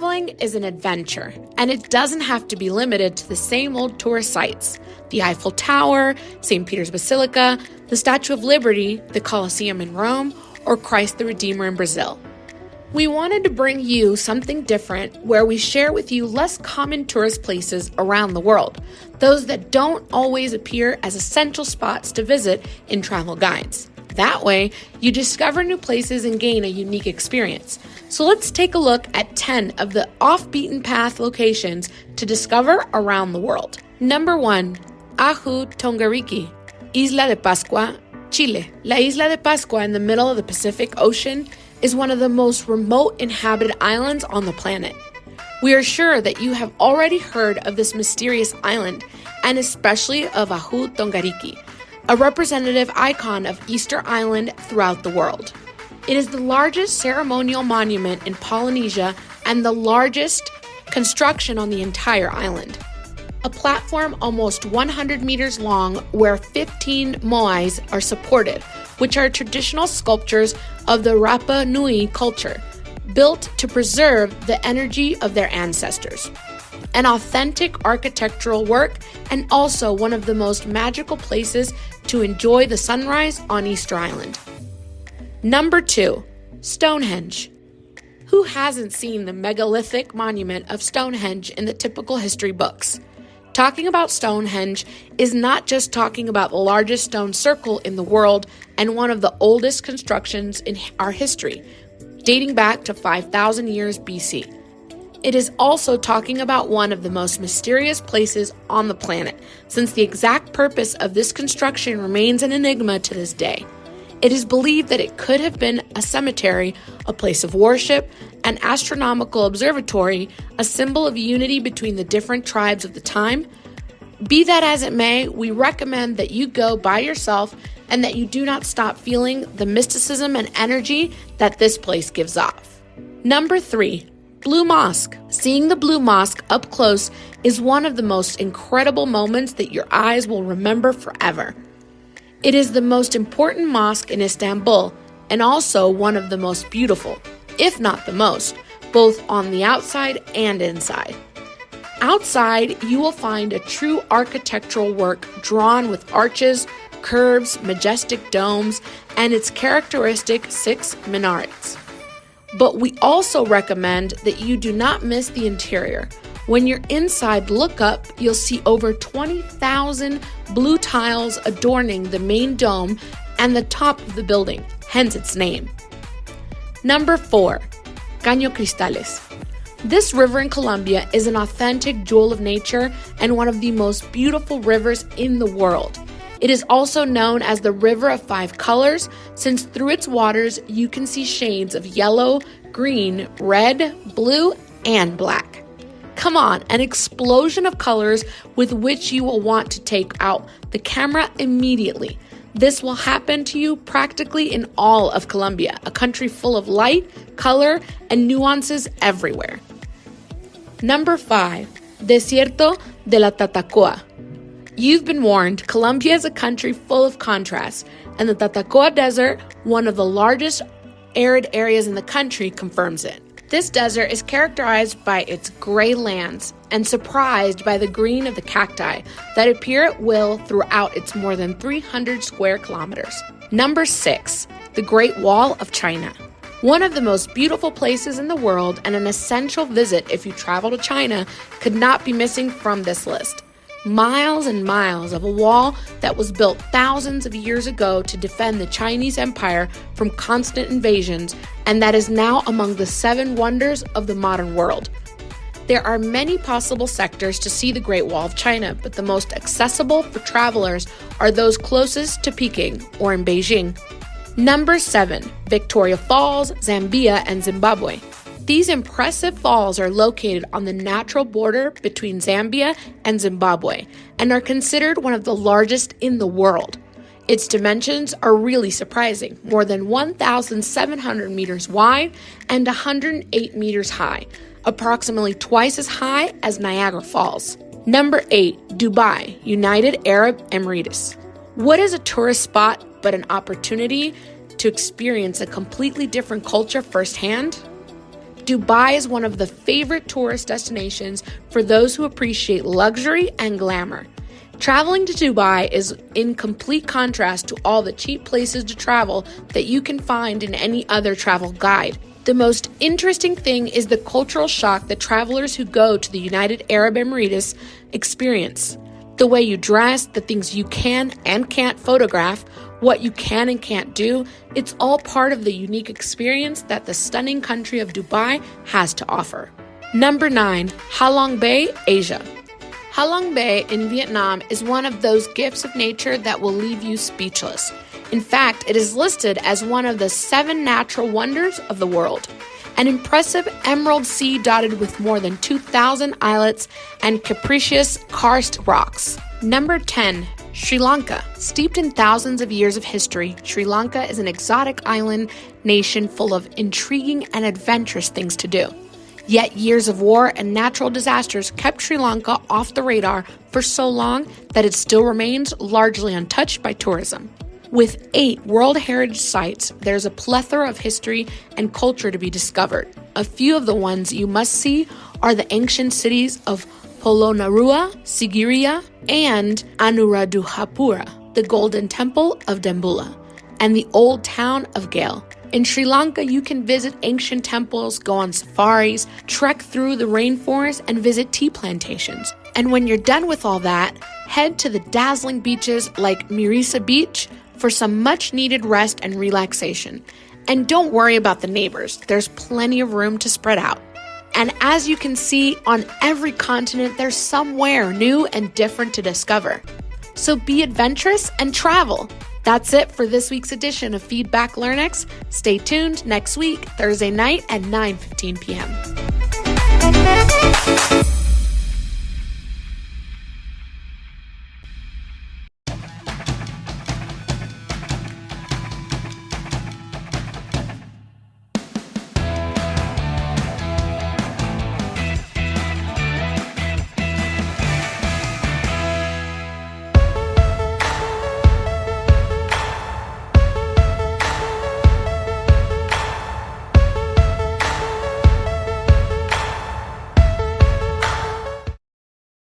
Traveling is an adventure, and it doesn't have to be limited to the same old tourist sites. The Eiffel Tower, St. Peter's Basilica, the Statue of Liberty, the Colosseum in Rome, or Christ the Redeemer in Brazil. We wanted to bring you something different where we share with you less common tourist places around the world, those that don't always appear as essential spots to visit in travel guides. That way, you discover new places and gain a unique experience. So let's take a look at 10 of the off-beaten-path locations to discover around the world. Number 1. Ahu Tongariki, Isla de Pascua, Chile. La Isla de Pascua in the middle of the Pacific Ocean is one of the most remote inhabited islands on the planet. We are sure that you have already heard of this mysterious island, and especially of Ahu Tongariki, a representative icon of Easter Island throughout the world. It is the largest ceremonial monument in Polynesia and the largest construction on the entire island. A platform almost 100 meters long where 15 moais are supported, which are traditional sculptures of the Rapa Nui culture, built to preserve the energy of their ancestors. An authentic architectural work and also one of the most magical places to enjoy the sunrise on Easter Island. Number 2, Stonehenge. Who hasn't seen the megalithic monument of Stonehenge in the typical history books? Talking about Stonehenge is not just talking about the largest stone circle in the world and one of the oldest constructions in our history, dating back to 5,000 years BC. It is also talking about one of the most mysterious places on the planet, since the exact purpose of this construction remains an enigma to this day. It is believed that it could have been a cemetery, a place of worship, an astronomical observatory, a symbol of unity between the different tribes of the time. Be that as it may, we recommend that you go by yourself and that you do not stop feeling the mysticism and energy that this place gives off. Number 3, Blue Mosque. Seeing the Blue Mosque up close is one of the most incredible moments that your eyes will remember forever. It is the most important mosque in Istanbul and also one of the most beautiful, if not the most, both on the outside and inside. Outside, you will find a true architectural work drawn with arches, curves, majestic domes, and its characteristic 6 minarets. But we also recommend that you do not miss the interior. When you're inside, look up, you'll see over 20,000 blue tiles adorning the main dome and the top of the building, hence its name. Number 4, Caño Cristales. This river in Colombia is an authentic jewel of nature and one of the most beautiful rivers in the world. It is also known as the River of 5 Colors, since through its waters you can see shades of yellow, green, red, blue, and black. Come on, an explosion of colors with which you will want to take out the camera immediately. This will happen to you practically in all of Colombia, a country full of light, color, and nuances everywhere. Number 5, Desierto de la Tatacua. You've been warned, Colombia is a country full of contrasts, and the Tatacua Desert, one of the largest arid areas in the country, confirms it. This desert is characterized by its gray lands and surprised by the green of the cacti that appear at will throughout its more than 300 square kilometers. Number 6, the Great Wall of China. One of the most beautiful places in the world and an essential visit if you travel to China could not be missing from this list. Miles and miles of a wall that was built thousands of years ago to defend the Chinese Empire from constant invasions, and that is now among the 7 wonders of the modern world. There are many possible sectors to see the Great Wall of China, but the most accessible for travelers are those closest to Peking or in Beijing. Number 7, Victoria Falls, Zambia, and Zimbabwe. These impressive falls are located on the natural border between Zambia and Zimbabwe and are considered one of the largest in the world. Its dimensions are really surprising, more than 1,700 meters wide and 108 meters high, approximately twice as high as Niagara Falls. Number 8, Dubai, United Arab Emirates. What is a tourist spot but an opportunity to experience a completely different culture firsthand? Dubai is one of the favorite tourist destinations for those who appreciate luxury and glamour. Traveling to Dubai is in complete contrast to all the cheap places to travel that you can find in any other travel guide. The most interesting thing is the cultural shock that travelers who go to the United Arab Emirates experience. The way you dress, the things you can and can't photograph, what you can and can't do, it's all part of the unique experience that the stunning country of Dubai has to offer. Number 9, Halong Bay, Asia. Halong Bay in Vietnam is one of those gifts of nature that will leave you speechless. In fact, it is listed as one of the 7 natural wonders of the world. An impressive emerald sea dotted with more than 2,000 islets and capricious karst rocks. Number 10, Sri Lanka. Steeped in thousands of years of history, Sri Lanka is an exotic island nation full of intriguing and adventurous things to do. Yet years of war and natural disasters kept Sri Lanka off the radar for so long that it still remains largely untouched by tourism. With 8 World Heritage Sites, there's a plethora of history and culture to be discovered. A few of the ones you must see are the ancient cities of Polonnaruwa, Sigiriya, and Anuradhapura, the Golden Temple of Dambulla, and the Old Town of Galle. In Sri Lanka, you can visit ancient temples, go on safaris, trek through the rainforest, and visit tea plantations. And when you're done with all that, head to the dazzling beaches like Mirisa Beach for some much-needed rest and relaxation. And don't worry about the neighbors. There's plenty of room to spread out. And as you can see, on every continent, there's somewhere new and different to discover. So be adventurous and travel. That's it for this week's edition of Feedback Learnex. Stay tuned next week, Thursday night at 9:15 p.m.